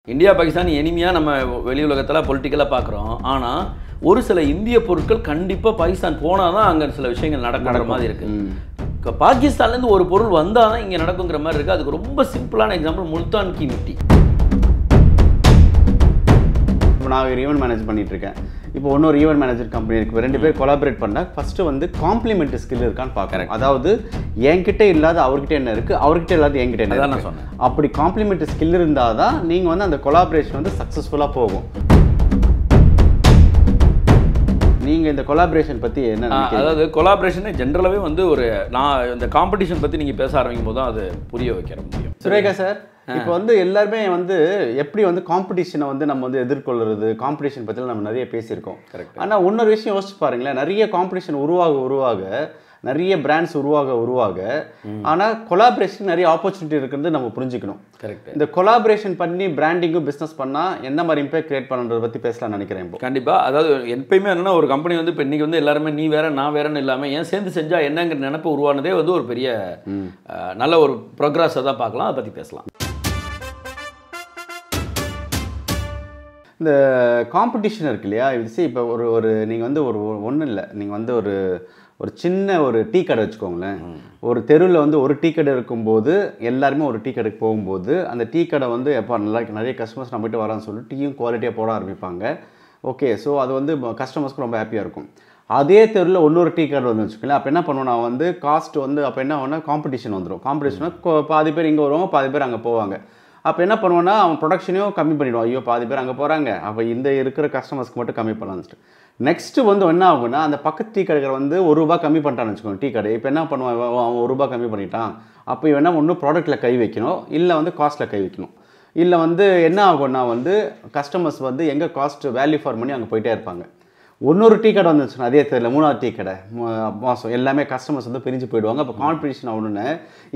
India Pakistan எனிமியாக நம்ம வெளி உலகத்தில் பொலிட்டிக்கலாக பார்க்குறோம். ஆனால் ஒரு சில இந்திய பொருட்கள் கண்டிப்பாக பாகிஸ்தான் போனால் தான் அங்கே சில விஷயங்கள் நடக்கிற மாதிரி இருக்குது. பாகிஸ்தான்லேருந்து ஒரு பொருள் வந்தால் தான் இங்கே நடக்குங்கிற மாதிரி இருக்குது. அதுக்கு ரொம்ப சிம்பிளான எக்ஸாம்பிள் முல்தான் கி மிட்டி. இப்போ நான் ஒரு ஈவெண்ட் மேனேஜ் பண்ணிட்டு இருக்கேன். இப்போ இன்னொரு ஈவெண்ட் மேனேஜர் கம்பெனி இருக்குது. ரெண்டு பேர் கொலாபரேட் பண்ணால் ஃபஸ்ட்டு வந்து காம்ப்ளிமெண்ட்ரி ஸ்கில் இருக்கான்னு பார்க்குறேன். அதாவது என்கிட்ட இல்லாத அவர்கிட்ட என்ன இருக்குது, அவர்கிட்ட இல்லாத என்கிட்ட என்ன நான் சொன்னேன். அப்படி காம்ப்ளிமெண்ட்ரி ஸ்கில் இருந்தால் தான் நீங்கள் வந்து அந்த கொலாபரேஷன் வந்து சக்ஸஸ்ஃபுல்லாக போகும். நீங்கள் இந்த கொலாபரேஷன் பற்றி என்ன, அதாவது கொலாபரேஷனே ஜென்ரலாகவே வந்து ஒரு நான் இந்த காம்படிஷன் பற்றி நீங்கள் பேச ஆரம்பிக்கும் போது தான் அது புரிய வைக்கிற முடியும். சுரேகா சார், இப்போ வந்து எல்லாருமே வந்து எப்படி வந்து காம்படிஷனை வந்து நம்ம வந்து எதிர்கொள்கிறது, காம்படிஷன் பற்றிலாம் நம்ம நிறைய பேசியிருக்கோம். ஆனால் இன்னொரு விஷயம் யோசிச்சு பாருங்களேன், நிறைய காம்படிஷன் உருவாக நிறைய பிராண்ட்ஸ் உருவாக ஆனால் கொலாபரேஷன் நிறைய ஆப்பர்ச்சுனிட்டி இருக்குறது நம்ம புரிஞ்சுக்கணும். கரெக்ட். இந்த கொலாபரேஷன் பண்ணி பிராண்டிங்கும் பிஸ்னஸ் பண்ணால் என்ன மாதிரி இம்பேக்ட் கிரியேட் பண்ணுறதை பற்றி பேசலாம் நினைக்கிறேன். இப்போ கண்டிப்பாக அதாவது எப்பயுமே என்னென்னா ஒரு கம்பெனி வந்து இப்போ இன்றைக்கி வந்து எல்லாருமே நீ வேற நான் வேறன்னு இல்லாமல் ஏன் சேர்ந்து செஞ்சால் என்னங்கிற நினைப்பு உருவானதே வந்து ஒரு பெரிய நல்ல ஒரு ப்ரோக்ரஸை தான் பார்க்கலாம். அதை பற்றி பேசலாம். இந்த காம்படிஷன் இருக்கு இல்லையா, இது இப்போ ஒரு நீங்கள் வந்து ஒன்றும் இல்லை, நீங்கள் வந்து ஒரு சின்ன ஒரு டீ கடை வச்சுக்கோங்களேன். ஒரு தெருவில் வந்து ஒரு டீ கடை இருக்கும்போது எல்லாருமே ஒரு டீ கடைக்கு போகும்போது அந்த டீ கடை வந்து எப்போ நிறைய கஸ்டமர்ஸ் நம்மகிட்ட வரான்னு சொல்லிட்டு டீயும் குவாலிட்டியாக போட ஆரம்பிப்பாங்க. ஓகே, ஸோ அது வந்து கஸ்டமர்ஸ்க்கு ரொம்ப ஹாப்பியாக இருக்கும். அதே தெருவில் இன்னொரு டீ கடை வந்து வச்சுக்கோங்களேன். அப்போ என்ன பண்ணுவோம், நான் வந்து காஸ்ட் வந்து அப்போ என்ன ஆகுனா காம்படிஷன் வந்துடும். காம்படிஷனாக பாதி பேர் இங்கே வருவாங்க, பாதி பேர் அங்கே போவாங்க. அப்போ என்ன பண்ணுவோன்னா அவன் ப்ரொடக்ஷனையும் கம்மி பண்ணிவிடுவான். ஐயோ பாதி பேர் அங்கே போகிறாங்க, அப்போ இந்த இருக்கிற கஸ்டமர்ஸ்க்கு மட்டும் கம்மி பண்ணலான்னு. நெக்ஸ்ட்டு வந்து என்ன ஆகுனா அந்த பக்கத்து டீ கடைக்கிற வந்து ₹1 கம்மி பண்ணிட்டான்னு வச்சுக்கோங்க. டீ கடை இப்போ என்ன பண்ணுவான், அவன் ₹1 கம்மி பண்ணிட்டான். அப்போ இவன் என்ன ஒன்று ப்ராடக்ட்டில் கை வைக்கணும், இல்லை வந்து காஸ்ட்டில் கை வைக்கணும். இல்லை வந்து என்ன ஆகும்னா வந்து கஸ்டமர்ஸ் வந்து எங்கே காஸ்ட் வேல்யூ ஃபார் மணி அங்கே போயிட்டே இருப்பாங்க. இன்னொரு டீ கடை வந்துச்சுன்னா அதே தெரியல, மூணாவது டீ கடை மாதம் எல்லாமே கஸ்டமர்ஸ் வந்து பிரிஞ்சு போயிடுவாங்க. அப்போ காம்படிஷன் ஆகணுன்னு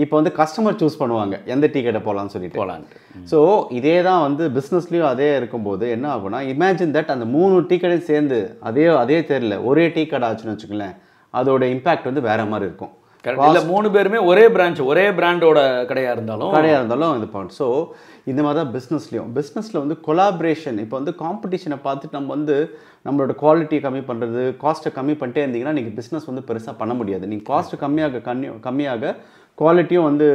இப்போ வந்து கஸ்டமர் சூஸ் பண்ணுவாங்க எந்த டீ கடை போகலான்னு சொல்லிட்டு போகலான்ட்டு. ஸோ இதே தான் வந்து பிஸ்னஸ்லேயும் அதே இருக்கும்போது என்ன ஆகும்னா, இமேஜின் தட் அந்த 3 டீ கடையும் சேர்ந்து அதே தெரியல ஒரே டீ கடை ஆச்சுன்னு வச்சுக்கோங்களேன், அதோட இம்பேக்ட் வந்து வேறு மாதிரி இருக்கும். இல்லை 3 பேருமே ஒரே பிரான்ச் ஒரே பிராண்டோட கடையாக இருந்தாலும் இது பாயிண்ட். ஸோ இந்த மாதிரி தான் பிஸ்னஸில் வந்து கொலாபரேஷன். இப்போ வந்து காம்படிஷனை பார்த்துட்டு நம்ம வந்து நம்மளோட குவாலிட்டியை கம்மி பண்ணுறது, காஸ்ட்டை கம்மி பண்ணிட்டே இருந்தீங்கன்னா நீங்கள் பிஸ்னஸ் வந்து பெருசாக பண்ண முடியாது. நீங்கள் காஸ்ட்டு கம்மியாக குவாலிட்டியும் வந்து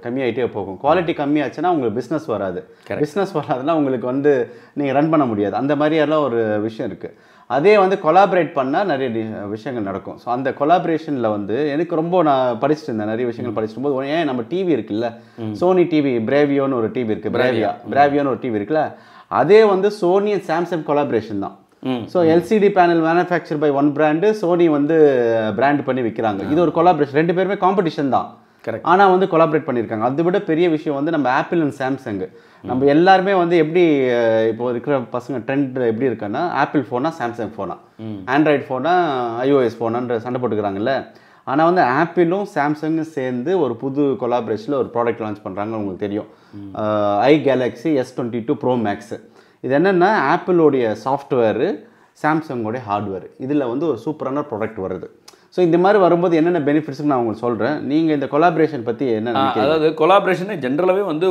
கம்மியாகிட்டே போகும். குவாலிட்டி கம்மியாச்சுன்னா உங்களுக்கு பிஸ்னஸ் வராதுன்னா உங்களுக்கு வந்து நீங்கள் ரன் பண்ண முடியாது. அந்த மாதிரியெல்லாம் ஒரு விஷயம் இருக்குது. அதே வந்து கொலாபரேட் பண்ணால் நிறைய விஷயங்கள் நடக்கும். ஸோ அந்த கொலாபரேஷனில் வந்து எனக்கு ரொம்ப நான் படிச்சுட்டு இருந்தேன், நிறைய விஷயங்கள் படிச்சுட்டு போது ஏன் நம்ம டிவி இருக்குல்ல, சோனி டிவி பிராவியோன்னு ஒரு டிவி இருக்குது, பிராவியோன்னு ஒரு டிவி இருக்குல்ல, அதே வந்து சோனி அண்ட் சாம்சங் கொலாபரேஷன் தான். So LCD panel manufacture by one brand, Sony வந்து பிராண்ட் பண்ணி விற்கிறாங்க. இது ஒரு கொலாபரேஷன், ரெண்டு பேருமே காம்படிஷன் தான், ஆனால் வந்து கொலாபரேட் பண்ணியிருக்காங்க. அதை விட பெரிய விஷயம் வந்து நம்ம ஆப்பிள் அண்ட் சாம்சங். நம்ம எல்லாருமே வந்து எப்படி இப்போ இருக்கிற பசங்க ட்ரெண்ட் எப்படி இருக்குன்னா, ஆப்பிள் ஃபோனா சாம்சங் ஃபோனா, ஆண்ட்ராய்டு ஃபோனா ஐஓஎஸ் ஃபோனான்ற சண்டை போட்டுக்கிறாங்கல்ல. ஆனால் வந்து ஆப்பிளும் சாம்சங்கும் சேர்ந்து ஒரு புது கொலாபரேஷனில் ஒரு ப்ராடக்ட் லான்ச் பண்ணுறாங்க. உங்களுக்கு தெரியும், iGalaxy S22 Pro Max. இது என்னென்னா ஆப்பிளோடைய சாஃப்ட்வேரு, சாம்சங்கோடைய ஹார்ட்வேர், இதில் வந்து ஒரு சூப்பரான ப்ராடக்ட் வருது. ஸோ இந்த மாதிரி வரும்போது என்னென்ன பெனிஃபிட்ஸ்னு நான் உங்களுக்கு சொல்கிறேன். நீங்கள் இந்த கொலாபரேஷன் பற்றி என்ன, அதாவது கொலாபரேஷனே ஜென்ரலாகவே வந்து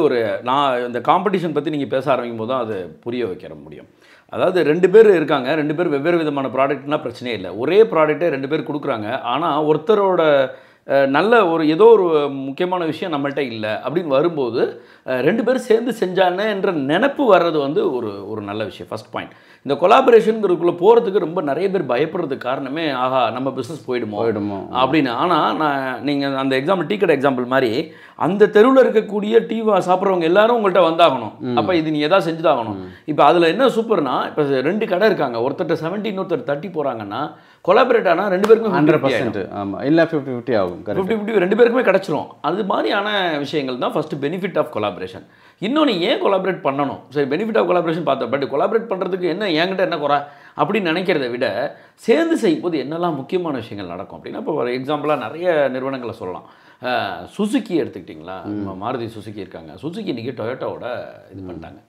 நான் இந்த காம்படிஷன் பற்றி நீங்கள் பேச ஆரம்பிக்கும் போது தான் அது புரிய வைக்கிற முடியும். அதாவது 2 பேர் இருக்காங்க, 2 பேர் வெவ்வேறு விதமான ப்ராடக்ட்னா பிரச்சனையே இல்லை. ஒரே ப்ராடக்ட்டை 2 பேர் கொடுக்குறாங்க. ஆனால் ஒருத்தரோட நல்ல ஏதோ ஒரு முக்கியமான விஷயம் நம்மள்கிட்ட இல்லை அப்படின்னு வரும்போது 2 பேரும் சேர்ந்து செஞ்சானே என்ற நினைப்பு வர்றது வந்து ஒரு நல்ல விஷயம். First point. இந்த கொலாபரேஷனுக்குள்ளே போகிறதுக்கு ரொம்ப நிறைய பேர் பயப்படுறதுக்கு காரணமே ஆஹா நம்ம பிஸ்னஸ் போயிடுமோ அப்படின்னு. ஆனால் நீங்கள் அந்த எக்ஸாம்பிள் டீ கடை எக்ஸாம்பிள் மாதிரி அந்த தெருவில் இருக்கக்கூடிய டீ சாப்பிட்றவங்க எல்லாரும் உங்கள்கிட்ட வந்தாகணும். அப்போ இது நீ எதாவது செஞ்சுதாகணும். இப்போ அதில் என்ன சூப்பர்னா, இப்போ 2 கடை இருக்காங்க, ஒருத்தர் 70 இன்னொருத்தர் 30 போகிறாங்கன்னா கொலாபரேட் ஆனால் 2 பேருக்குமே 100%. ஆமாம், இல்லை 50-50 ஆகும். 50-50 2 பேருக்குமே கிடச்சிரும். அது மாதிரியான விஷயங்கள் தான் ஃபஸ்ட்டு பெனிஃபிட் ஆஃப் கொலாபரேஷன். இன்னொன்று ஏன் கொலாபரேட் பண்ணணும், சரி பெனிஃபிட் ஆஃப் கொலாபரேஷன் பார்த்தோம், பட் கொலாபரேட் பண்ணுறதுக்கு என்ன என்கிட்ட என்ன குறை அப்படின்னு நினைக்கிறத விட சேர்ந்து செய்யும்போது என்னெல்லாம் முக்கியமான விஷயங்கள் நடக்கும் அப்படின்னா, இப்போ ஒரு எக்ஸாம்பிளாக நிறைய நிறுவனங்களை சொல்லலாம். சுசுக்கி எடுத்துக்கிட்டிங்களா, மாருதி சுசுக்கி இருக்காங்க. சுசுக்கி இன்றைக்கி டொயோட்டாவோட இது பண்ணிட்டாங்க,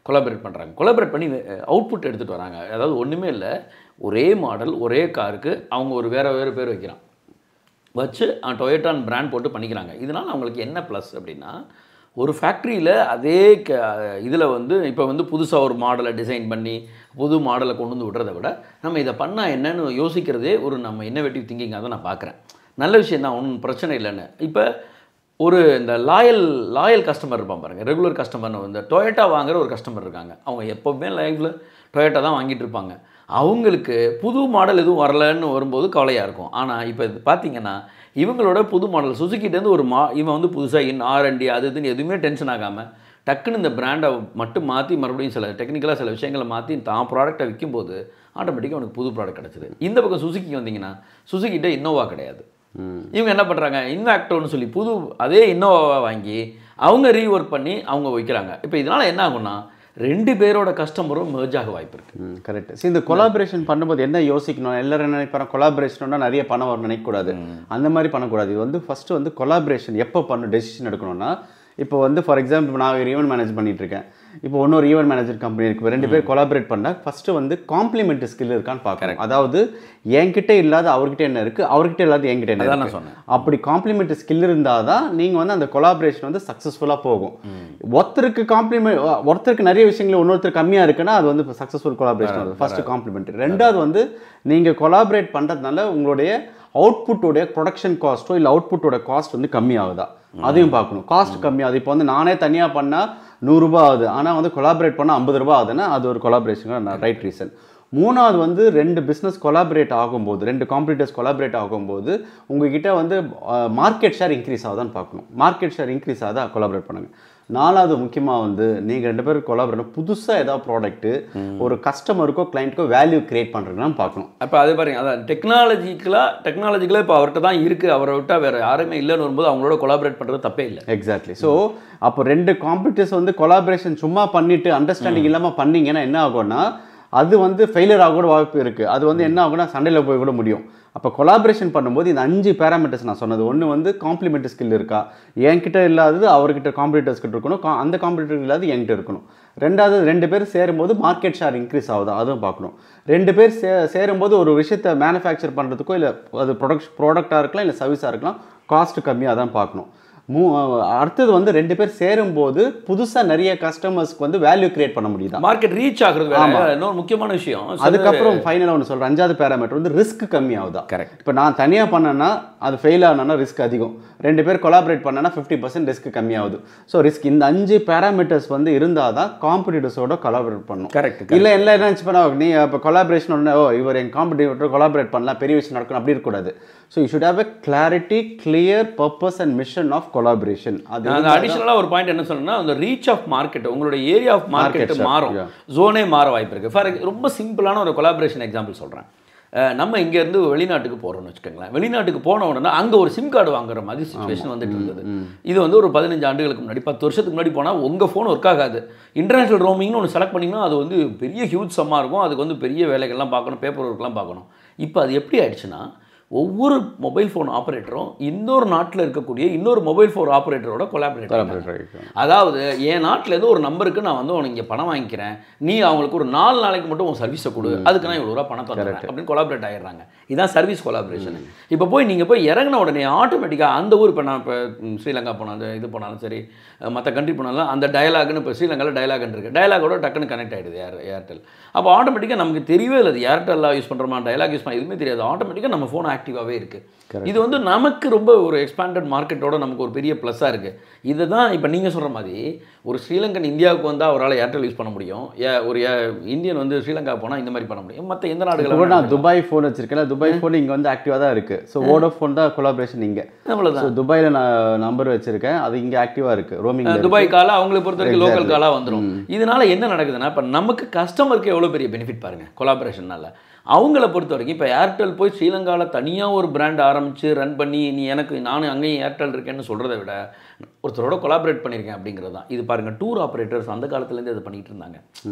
கொலாபரேட் பண்ணுறாங்க. கொலாபரேட் பண்ணி அவுட்புட் எடுத்துகிட்டு வராங்க. அதாவது ஒன்றுமே இல்லை, ஒரே மாடல் ஒரே காருக்கு அவங்க ஒரு வேறு பேர் வைக்கிறான் வச்சு டொயோட்டான் பிராண்ட் போட்டு பண்ணிக்கிறாங்க. இதனால் அவங்களுக்கு என்ன ப்ளஸ் அப்படின்னா, ஒரு ஃபேக்ட்ரியில் அதே இதில் வந்து இப்போ வந்து புதுசாக ஒரு மாடலை டிசைன் பண்ணி புது மாடலை கொண்டு வந்து விடுறதை விட நம்ம இதை பண்ணால் என்னன்னு யோசிக்கிறதே ஒரு நம்ம இன்னோவேட்டிவ் திங்கிங்காக தான் நான் பார்க்குறேன். நல்ல விஷயம் தான், ஒன்றும் பிரச்சனை இல்லைன்னு. இப்போ ஒரு இந்த லாயல் கஸ்டமர் இருப்பான் பாருங்கள், ரெகுலர் கஸ்டமர்னு வந்து டொயோட்டா வாங்குகிற ஒரு கஸ்டமர் இருக்காங்க. அவங்க எப்போவுமே லைஃப்பில் டொயோட்டா தான் வாங்கிட்டு இருப்பாங்க. அவங்களுக்கு புது மாடல் எதுவும் வரலன்னு வரும்போது கவலையாக இருக்கும். ஆனால் இப்போ இது பார்த்தீங்கன்னா இவங்களோட புது மாடல் சுசுக்கிட்டேருந்து இவன் வந்து புதுசாக R&D அது இதுன்னு எதுவுமே டென்ஷன் ஆகாமல் டக்குன்னு இந்த பிராண்டை மட்டும் மாற்றி மறுபடியும் சில டெக்னிக்கலாக சில விஷயங்களை மாற்றி தான் ப்ராடக்டை விற்கும்போது ஆட்டோமேட்டிக்காக அவனுக்கு புது ப்ராடக்ட் கிடச்சிது. இந்த பக்கம் சுசுக்கி வந்தீங்கன்னா சுசுக்கிட்ட இன்னோவா கிடையாது. இவங்க என்ன பண்ணுறாங்க, இன்வாக்டோன்னு சொல்லி அதே இன்னோவாவை வாங்கி அவங்க ரீஒர்க் பண்ணி அவங்க வைக்கிறாங்க. இப்போ இதனால் என்ன ஆகும்னா 2 பேரோட கஸ்டமரும் மெர்ஜ் ஆக வாய்ப்பு இருக்குது. கரெக்ட். சரி, இந்த கொலாபரேஷன் பண்ணும்போது என்ன யோசிக்கணும்? எல்லாரும் என்ன நினைப்பாங்க, கொலாபரேஷன்னா நிறைய பணம் வரும் நினைக்கக்கூடாது, அந்த மாதிரி பண்ணக்கூடாது. இது வந்து ஃபஸ்ட்டு வந்து கொலாபரேஷன் எப்போ டெசிஷன் எடுக்கணும்னா, இப்போ வந்து ஃபார் எக்ஸாம்பிள் நான் ஒரு ஈவெண்ட் மேனேஜ் பண்ணிட்டு இருக்கேன், இப்போ இன்னொரு ஈவெண்ட் மேனேஜர் கம்பெனி இருக்குது, 2 பேர் கொலாபரேட் பண்ணால் ஃபஸ்ட்டு வந்து காம்ப்ளிமெண்ட் ஸ்கில் இருக்கான்னு பார்க்குறேன். அதாவது என்கிட்ட இல்லாத அவர்கிட்ட என்ன இருக்குது, அவர்கிட்ட இல்லாத என்கிட்ட என்ன நான் சொன்னேன். அப்படி காம்ப்ளிமெண்ட் ஸ்கில் இருந்தால் தான் நீங்கள் வந்து அந்த கொலாபரேஷன் வந்து சக்ஸஸ்ஃபுல்லாக போகும். ஒருத்தருக்கு நிறைய விஷயங்கள் இன்னொருத்தர் கம்மியாக இருக்குன்னா அது வந்து சக்ஸஸ்ஃபுல் கொலாபரேஷன் வருது. First compliment. ரெண்டாவது வந்து நீங்கள் கொலாபரேட் பண்ணுறதுனால உங்களுடைய அவுட்புட்டோடைய ப்ரொடக்ஷன் காஸ்ட்டோ இல்லை அவுட்புட்டோட காஸ்ட் வந்து கம்மியாகுதா அதையும் பார்க்கணும். காஸ்ட் கம்மியாகுது. இப்போ வந்து நானே தனியாக பண்ணால் 100 ரூபா ஆகுது, ஆனால் வந்து கொலாபரேட் பண்ணால் 50 ரூபா ஆகுதுன்னா அது ஒரு கொலாபரேஷன் ரைட் ரீசன். மூணாவது வந்து 2 பிஸ்னஸ் கொலாபரேட் ஆகும்போது, 2 காம்படிட்டர்ஸ் கொலாபரேட் ஆகும்போது உங்ககிட்ட வந்து மார்க்கெட் ஷேர் இன்க்ரீஸ் ஆகுதான்னு பார்க்கணும். மார்க்கெட் ஷேர் இன்க்ரீஸ் ஆகுதா கொலாபரேட் பண்ணுங்கள். 4வது முக்கியமாக வந்து நீங்கள் 2 பேரும் கொலாபரேட் புதுசாக ஏதாவது ப்ராடக்ட்டு ஒரு கஸ்டமருக்கோ கிளைண்ட்டுக்கோ வேல்யூ கிரியேட் பண்ணுறதுன்னு பார்க்கணும். அப்போ அது பாருங்க, அதான் டெக்னாலஜிக்கலாக இப்போ அவர்கிட்ட தான் இருக்குது, அவரை விட்டால் வேறு யாருமே இல்லைன்னு வரும்போது அவங்களோட கொலாபரேட் பண்ணுறது தப்பே இல்லை. எக்ஸாக்ட்லி. ஸோ அப்போ 2 காம்படிட்டர்ஸ் வந்து கொலாபரேஷன் சும்மா பண்ணிவிட்டு அண்டர்ஸ்டாண்டிங் இல்லாமல் பண்ணிங்கன்னா என்ன ஆகும்னா அது வந்து ஃபெயிலியர் ஆக கூட வாய்ப்பு இருக்குது. அது வந்து என்ன ஆகும்னா சண்டையில் போய் கூட முடியும். அப்போ கொலாபரேஷன் பண்ணும்போது இந்த 5 பேராமீட்டர்ஸ் நான் சொன்னது, ஒன்று வந்து காம்ப்ளிமெண்ட் ஸ்கில் இருக்கா, என்கிட்ட இல்லாதது அவர்கிட்ட காம்படிட்டர்ஸ் கிட்ட இருக்கணும், அந்த காம்படிட்டர் இல்லாத என்கிட்ட இருக்கணும். ரெண்டாவது 2 பேர் சேரும்போது மார்க்கெட் ஷேர் இன்க்ரீஸ் ஆகுதா அதுவும் பார்க்கணும். 2 பேர் சேரும்போது ஒரு விஷயத்தை மேனுஃபேக்சர் பண்ணுறதுக்கோ இல்லை அது ப்ராடக்டாக இருக்கலாம் இல்லை சர்வீஸாக இருக்கலாம், காஸ்ட் கம்மியாக தான் பார்க்கணும். அடுத்தது வந்து 2 பேர் சேரும்போது புதுசாக நிறைய கஸ்டமர்ஸ்க்கு வந்து வேல்யூ கிரியேட் பண்ண முடியுது, மார்க்கெட் ரீச் ஆகுறது இன்னொரு முக்கியமான விஷயம். அதுக்கப்புறம் ஃபைனலாக ஒன்று சொல்கிறேன், 5வது பேராமீட்டர் வந்து ரிஸ்க் கம்மி ஆகுதா. கரெக்ட். இப்போ நான் தனியாக பண்ணேன்னா அது ஃபெயில் ஆனா ரிஸ்க் அதிகம், 2 பேர் கொலாபரேட் பண்ணனா 50% ரிஸ்க் கம்மியாகுது. ஸோ ரிஸ்க் இந்த 5 பேராமீட்டர்ஸ் வந்து இருந்தால் தான் காம்படிட்டர்ஸோட கொலாபரேட் பண்ணணும். கரெக்ட். இல்லை எல்லாம் என்ன நினச்சிப்பா நீ இப்போ கொலாபரேஷன் உடனே இவர் என் காம்படிட்டர் கொலாபரேட் பண்ணலாம் பெரிய விஷயம் நடக்கணும் அப்படி இருக்கக்கூடாது. So you should have a clarity, clear purpose and mission of collaboration. அது அடிஷனலாக ஒரு பாயிண்ட் என்ன சொல்லணும்னா, அந்த ரீச் ஆஃப் மார்க்கெட், உங்களுடைய ஏரியா ஆஃப் மார்க்கெட் மாறும், ஜோனே மாற வாய்ப்பு இருக்குது. ஃபார் ரொம்ப சிம்பிளான ஒரு கொலாபரேஷன் எக்ஸாம்பிள் சொல்கிறேன். நம்ம இங்கேருந்து வெளிநாட்டுக்கு போகிறோம்னு வச்சுக்கோங்களேன். வெளிநாட்டுக்கு போன உடனே அங்கே ஒரு சிம் கார்டு வாங்குற மாதிரி சுச்சுவேஷன் வந்துட்டு இருந்தது. இது வந்து ஒரு 15 ஆண்டுகளுக்கு முன்னாடி, 10 வருஷத்துக்கு முன்னாடி போனால் உங்கள் ஃபோன் ஒர்க் ஆகாது. இன்டர்நேஷனல் ரோமிங்னு ஒன்று செலக்ட் பண்ணிங்கன்னா அது வந்து பெரிய ஹியூஜ் சம்மாக இருக்கும், அதுக்கு வந்து பெரிய வேலைகள்லாம் பார்க்கணும், பேப்பர் ஒர்க்லாம் பார்க்கணும். இப்போ அது எப்படி ஆயிடுச்சுன்னா ஒவ்வொரு மொபைல் ஃபோன் ஆப்ரேட்டரும் இன்னொரு நாட்டில் இருக்கக்கூடிய இன்னொரு மொபைல் ஃபோன் ஆப்ரேட்டரோட கொலாபரேட். அதாவது என் நாட்டிலேருந்து ஒரு நம்பருக்கு நான் வந்து உனக்கு இங்கே பணம் வாங்கிக்கிறேன், நீ அவங்களுக்கு ஒரு 4 நாளைக்கு மட்டும் உன் சர்வீஸை கொடு, அதுக்கு நான் இவ்வளோ ரூபா பணம் தரேன் அப்படின்னு கொலாபரேட் ஆகிடுறாங்க. இதுதான் சர்வீஸ் கொலாபரேஷன். இப்போ போய் நீங்கள் போய் இறங்கின உடனே ஆட்டோமேட்டிக்காக அந்த ஊர், இப்போ நான் இப்போ ஸ்ரீலங்கா போனாலும் இது போனாலும் சரி, மற்ற கண்ட்ரி போனாலும் அந்த டயலாக்னு இப்போ ஸ்ரீலங்காவில் டயலாக்னு இருக்குது, டயலாகோட டக்குன்னு கனெக்ட் ஆகிடுது ஏர்டெல். அப்போ ஆட்டோமேட்டிக்காக நமக்கு தெரியவே இல்லை அது ஏர்டெல்லாம் யூஸ் பண்ணுறோமா டயலாக் யூஸ் பண்ண எதுவுமே தெரியாது, ஆட்டோமேட்டிக்காக நம்ம ஃபோன் ஆக்டிவாகவே இருக்குது. இது வந்து நமக்கு ரொம்ப ஒரு எக்ஸ்பாண்டட் மார்க்கெட்டோட நமக்கு ஒரு பெரிய ப்ளஸ்ஸாக இருக்குது. இதை தான் இப்போ நீங்கள் சொல்கிற மாதிரி ஒரு ஸ்ரீலங்கன் இந்தியாவுக்கு வந்தால் அவரால் ஏர்டெல் யூஸ் பண்ண முடியும், ஒரு இந்தியன் வந்து ஸ்ரீலங்கா போனால் இந்த மாதிரி பண்ண முடியும். மற்ற எந்த நாடுகளும் நான் துபாய் ஃபோன் வச்சிருக்கேன், துபாய் ஃபோன் இங்கே வந்து ஆக்டிவாக தான் இருக்குது. ஸோ வோடாஃபோன் தான் கொலாபரேஷன் இங்கே. ஸோ துபாயில் நான் நம்பர் வச்சிருக்கேன், அது இங்கே ஆக்டிவாக இருக்குது. ரோமிங் துபாய் காலா அவங்களை பொறுத்த வரைக்கும் லோக்கல் காலாக வந்துடும். இதனால என்ன நடக்குதுன்னா இப்போ நமக்கு கஸ்டமருக்கு எவ்வளோ பெரிய பெனிஃபிட் பாருங்கள் கொலாபரேஷன்னால. அவங்கள பொறுத்த வரைக்கும் இப்போ ஏர்டெல் போய் ஸ்ரீலங்காவில் தனியாக ஒரு பிராண்ட் ஆரம்பித்து ரன் பண்ணி நீ எனக்கு நானும் அங்கேயும் ஏர்டெல் இருக்கேன்னு சொல்கிறத விட ஒருத்தரோட கொலாபரேட் பண்ணியிருக்கேன் அப்படிங்கிறது தான். இது பாருங்கள், டூர் ஆப்ரேட்டர்ஸ் அந்த காலத்துலேருந்து அதை பண்ணிகிட்டு இருந்தாங்க.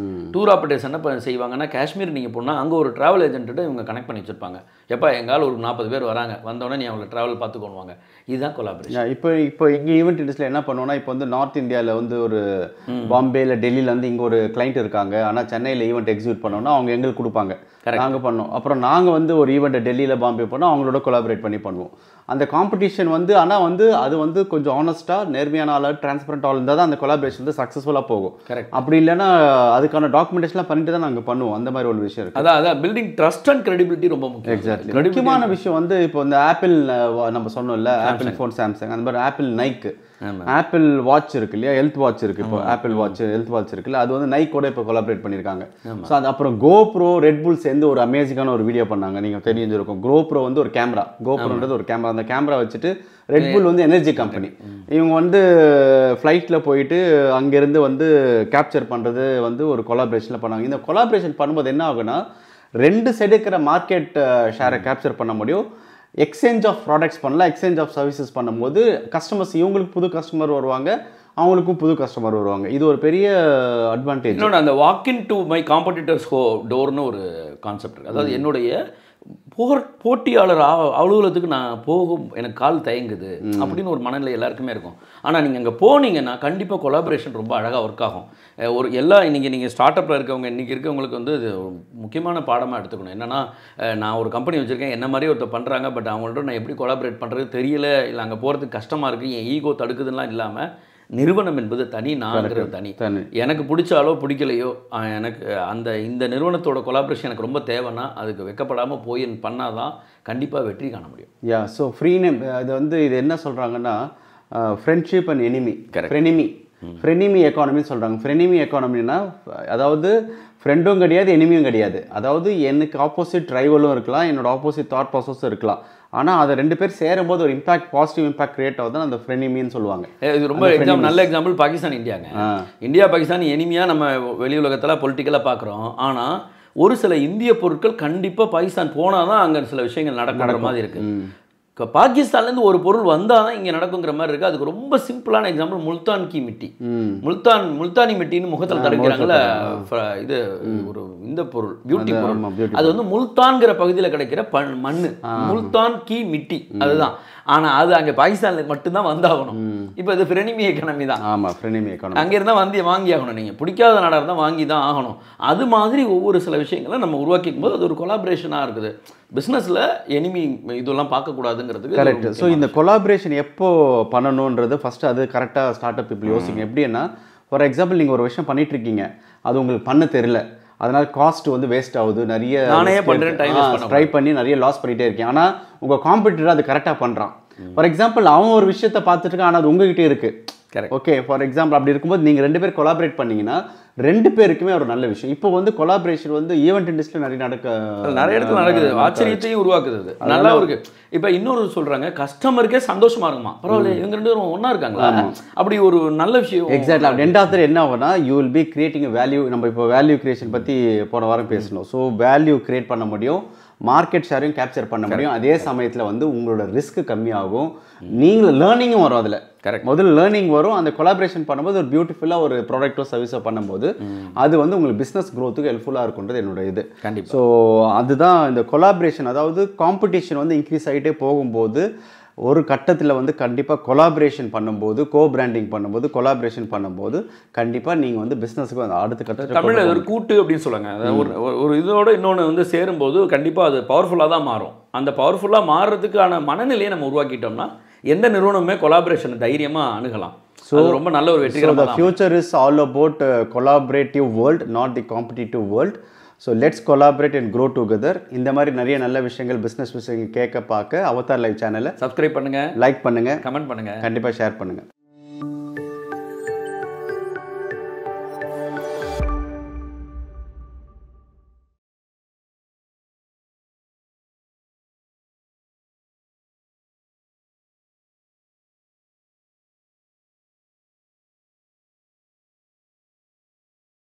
டூர் ஆப்ரேட்டர்ஸ் என்ன செய்வாங்கன்னா, காஷ்மீர் நீங்கள் போனால் அங்கே ஒரு ட்ராவல் ஏஜென்ட்டு இவங்க கனெக்ட் பண்ணி வச்சுருப்பாங்க. எப்போ எங்கால ஒரு 40 பேர் வராங்க, வந்தோடனே நீ அவங்களை ட்ராவல் பார்த்துக்கொள்வாங்க. இதுதான் கொலாபரேஷன். இப்போ இங்கே ஈவெண்ட் இண்டஸ்ட்ரியில் என்ன பண்ணுவோம்னா, இப்போ வந்து நார்த் இந்தியாவில் வந்து ஒரு பாம்பேயில் டெல்லியில் வந்து இங்கே ஒரு கிளைண்ட் இருக்காங்க, ஆனால் சென்னையில் ஈவெண்ட் எக்ஸிக்யூட் பண்ணோன்னா அவங்க எங்களுக்கு கொடுப்பாங்க, நாங்கள் பண்ணோம். அப்புறம் நாங்கள் வந்து ஒரு ஈவெண்ட்டை டெல்லியில் பாம்பே பண்ணோம், அவங்களோட கொலாபரேட் பண்ணி பண்ணுவோம். அந்த காம்படிஷன் வந்து ஆனால் வந்து அது வந்து கொஞ்சம் ஆனஸ்ட்டாக நேர்மையான ஆள் டிரான்ஸ்பரண்ட் ஆள் இருந்தால் தான் அந்த கொலாபரேஷன் வந்து சக்ஸஸ்ஃபுல்லாக போகும். கரெக்ட். அப்படி இல்லைன்னா அதுக்கான டாக்குமெண்டேஷன்லாம் பண்ணிட்டு தான் நாங்கள் பண்ணுவோம். அந்த மாதிரி ஒரு விஷயம் இருக்குது. அதான் பில்டிங் ட்ரஸ்ட் அண்ட் கிரெடிபிலிட்டி ரொம்ப முக்கியம். எக்ஸாக்ட்லி. முக்கியமான விஷயம் வந்து இப்போ இந்த ஆப்பிள் நம்ம சொன்னோம்ல, ஆப்பிள் ஃபோன், சாம்சங், அந்த மாதிரி ஆப்பிள் நைக்கு, ஆப்பிள் வாட்ச் இருக்கு இல்லையா, ஹெல்த் வாட்ச் இருக்கு. இப்போ ஆப்பிள் வாட்ச் ஹெல்த் வாட்ச் இருக்குல்ல, அது வந்து நைக்கோட இப்போ கொலாபரேட் பண்ணியிருக்காங்க. ஸோ அது அப்புறம் கோப்ரோ, ரெட்புல் சேர்ந்து ஒரு அமேசிங்கான ஒரு வீடியோ பண்ணாங்க. நீங்கள் தெரிஞ்சிருக்கும். கோப்ரோ வந்து ஒரு கேமரா, கோப்ரோன்றது ஒரு கேமரா. அந்த கேமரா வச்சுட்டு ரெட்புல் வந்து எனர்ஜி கம்பெனி, இவங்க வந்து ஃப்ளைட்டில் போயிட்டு அங்கேருந்து வந்து கேப்சர் பண்ணுறது வந்து ஒரு கொலாபரேஷனில் பண்ணாங்க. இந்த கொலாபரேஷன் பண்ணும்போது என்ன ஆகுனா, 2 சைடு இருக்கிற மார்க்கெட் ஷேரை கேப்சர் பண்ண முடியும். எக்ஸ்சேஞ்ச் ஆஃப் ப்ராடக்ட்ஸ் பண்ணலாம், எக்ஸ்சேஞ்ச் ஆஃப் சர்வீசஸ் பண்ணும்போது கஸ்டமர்ஸ், இவங்களுக்கு புது கஸ்டமர் வருவாங்க, அவங்களுக்கும் புது கஸ்டமர் வருவாங்க. இது ஒரு பெரிய அட்வான்டேஜ். இன்னொன்று, அந்த வாக்கின் டு மை காம்படிட்டர்ஸ் டோர்னு ஒரு கான்செப்ட் இருக்குது. அதாவது என்னுடைய போட்டியாளர் அலுவலகத்துக்கு நான் போகும் எனக்கு கால் தயங்குது அப்படின்னு ஒரு மனநிலை எல்லாருக்குமே இருக்கும். ஆனால் நீங்கள் அங்கே போனீங்கன்னா கண்டிப்பாக கொலாபரேஷன் ரொம்ப அழகாக ஒர்க் ஆகும். ஒரு நீங்கள் ஸ்டார்ட் அப்பில் இருக்கவங்க, இன்றைக்கி இருக்கவங்களுக்கு வந்து இது முக்கியமான பாடமாக எடுத்துக்கணும். என்னென்னா, நான் ஒரு கம்பெனி வச்சுருக்கேன், என்ன மாதிரி ஒருத்தர் பண்ணுறாங்க, பட் அவங்கள்ட்ட நான் எப்படி கொலாபரேட் பண்ணுறது தெரியல, இல்லை அங்கே போகிறதுக்கு கஷ்டமாக இருக்குது, என் ஈகோ தடுக்குதுலாம் இல்லாமல், நிறுவனம் என்பது தனி, நான்கிறது தனி. எனக்கு பிடிச்சாலோ பிடிக்கலையோ, எனக்கு இந்த நிறுவனத்தோட கொலாபரேஷன் எனக்கு ரொம்ப தேவைன்னா அதுக்கு வெக்கப்படாமல் போய் பண்ணாதான் கண்டிப்பாக வெற்றி காண முடியும். யா, ஸோ ஃப்ரீ நேம் இது வந்து இது என்ன சொல்கிறாங்கன்னா, ஃப்ரெண்ட்ஷிப் அண்ட் எனிமி, ஃப்ரெனிமி எக்கானமின்னு சொல்கிறாங்க. ஃப்ரெனிமி எக்கானமின்னா அதாவது ஃப்ரெண்டும் கிடையாது, எனிமியும் கிடையாது. அதாவது எனக்கு ஆப்போசிட் ரைவலும் இருக்கலாம், என்னோட ஆப்போசிட் தாட் ப்ராசஸும் இருக்கலாம். ஆனால் அதை 2 பேர் சேரும்போது ஒரு பாசிட்டிவ் இம்பாக்ட் கிரியேட் ஆகுது, அந்த ஃப்ரெனிமின்னு சொல்லுவாங்க. இது ரொம்ப நல்ல எக்ஸாம்பிள் பாகிஸ்தான், இந்தியாங்க. இந்தியா பாகிஸ்தான் எனிமியாக நம்ம வெளி உலகத்தில் பொலிட்டிக்கலாக பார்க்குறோம். ஆனால் ஒரு சில இந்திய பொருட்கள் கண்டிப்பாக பாகிஸ்தான் போனால் தான் அங்கே சில விஷயங்கள் நடக்கிற மாதிரி இருக்குது. பாகிஸ்தான்லேருந்து ஒரு பொருள் வந்தால் தான் இங்கே நடக்குங்கிற மாதிரி இருக்குது. அதுக்கு ரொம்ப சிம்பிளான எக்ஸாம்பிள் முல்தான் கி மிட்டி. முல்தானி மிட்டின்னு முகத்தில் தடுக்கிறாங்கள, இது ஒரு இந்த பொருள், பியூட்டி பொருள். அது வந்து முல்தான்கிற பகுதியில் கிடைக்கிற மண், முல்தான் கி மிட்டி, அதுதான். ஆனால் அது அங்கே பாகிஸ்தானில் மட்டும்தான் வந்தாகணும். இப்போ இது ஃப்ரெனிமி எக்கானமி தான். ஆமாம், ஃப்ரெனிமி எக்கானமி. அங்கே இருந்தால் வாங்கி ஆகணும். நீங்கள் பிடிக்காத நாடாக இருந்தால் வாங்கி தான் ஆகணும். அது மாதிரி ஒவ்வொரு சில விஷயங்களை நம்ம உருவாக்கிக்கும் போது அது ஒரு கொலாபரேஷனாக இருக்குது. பிஸ்னஸில் எனிமி இதெல்லாம் பார்க்கக்கூடாதுங்கிறதுக்கு கரெக்ட். ஸோ இந்த கொலாபரேஷன் எப்போ பண்ணணுன்றது ஃபஸ்ட்டு அது கரெக்டாக ஸ்டார்ட் அப் பீப்புள் யோசிங்க. எப்படின்னா, ஃபார் எக்ஸாம்பிள் நீங்கள் ஒரு விஷயம் பண்ணிகிட்ருக்கீங்க, அது உங்களுக்கு பண்ண தெரியல, அதனால் காஸ்ட் வந்து வேஸ்ட் ஆகுது, நிறைய ட்ரை பண்ணி நிறைய லாஸ் பண்ணிகிட்டே இருக்கேன். ஆனால் உங்கள் காம்படிட்டர் அது கரெக்டாக பண்ணுறான். ஃபார் எக்ஸாம்பிள் அவன் ஒரு விஷயத்தை பார்த்துட்டு இருக்கான், ஆனால் அது உங்ககிட்டே இருக்குது. ஓகே, ஃபார் எக்ஸாம்பிள் அப்படி இருக்கும்போது நீங்கள் 2 பேர் கொலாபரேட் பண்ணிங்கன்னா 2 பேருக்குமே ஒரு நல்ல விஷயம். இப்போ வந்து கொலாபரேஷன் வந்து ஈவெண்ட் இண்டஸ்ட்ரியில் நிறைய இடத்துல நடக்குது, ஆச்சரியத்தையும் உருவாக்குது. அது நல்லா இருக்கு. இப்போ இன்னொரு சொல்கிறாங்க, கஸ்டமருக்கே சந்தோஷமா இருக்குமா, பரவாயில்ல இவங்க 2 பேரும் ஒன்றா இருக்காங்களா, அப்படி ஒரு நல்ல விஷயம். எக்ஸாக்ட்லி. ரெண்டாவது என்ன ஆகும்னா, you will be creating value. நம்ம இப்போ வேல்யூ கிரியேஷன் பற்றி போன வாரம் பேசணும். ஸோ வேல்யூ கிரியேட் பண்ண முடியும், மார்க்கெட் ஷேரையும் கேப்சர் பண்ண முடியும். அதே சமயத்தில் வந்து உங்களோட ரிஸ்க் கம்மியாகும், நீங்கள் லேர்னிங்கும் வரும். அதில் கரெக்ட், முதல்ல லேர்னிங் வரும். அந்த கொலாபரேஷன் பண்ணும்போது ஒரு பியூட்டிஃபுல்லாக ஒரு ப்ராடக்ட்டோ சர்வீஸோ பண்ணும்போது அது வந்து உங்களுக்கு பிஸ்னஸ் க்ரோத்துக்கு ஹெல்ப்ஃபுல்லாக இருக்குன்றது என்னோட இது. கண்டிப்பாக. ஸோ அதுதான் இந்த கொலாபரேஷன். அதாவது காம்படிஷன் வந்து இன்க்ரீஸ் ஆகிட்டே போகும்போது ஒரு கட்டத்தில் வந்து கண்டிப்பாக கொலாபரேஷன் பண்ணும்போது, கோ பிராண்டிங் பண்ணும்போது, கொலாபரேஷன் பண்ணும்போது கண்டிப்பாக நீங்கள் வந்து பிஸ்னஸுக்கு அடுத்த கட்டத்தில் தமிழில் ஒரு கூட்டு அப்படின்னு சொல்லுவாங்க. ஒரு இதோட இன்னொன்று வந்து சேரும்போது கண்டிப்பாக அது பவர்ஃபுல்லாக தான் மாறும். அந்த பவர்ஃபுல்லாக மாறுறதுக்கான மனநிலையை நம்ம உருவாக்கிட்டோம்னா எந்த நிறுவனமே கொலாபரேஷன் தைரியமாக அணுகலாம். ஸோ ரொம்ப நல்ல ஒரு வெற்றிகரமாக. The future is all about collaborative world, not the competitive world. So let's collaborate and grow together. இந்த மாதிரி நிறைய நல்ல விஷயங்கள், பிஸ்னஸ் விஷயங்கள் கேட்க பார்க்க அவதார் லைவ் சேனலை சப்ஸ்கிரைப் பண்ணுங்கள், லைக் பண்ணுங்கள், கமெண்ட் பண்ணுங்கள், கண்டிப்பாக ஷேர் பண்ணுங்கள்.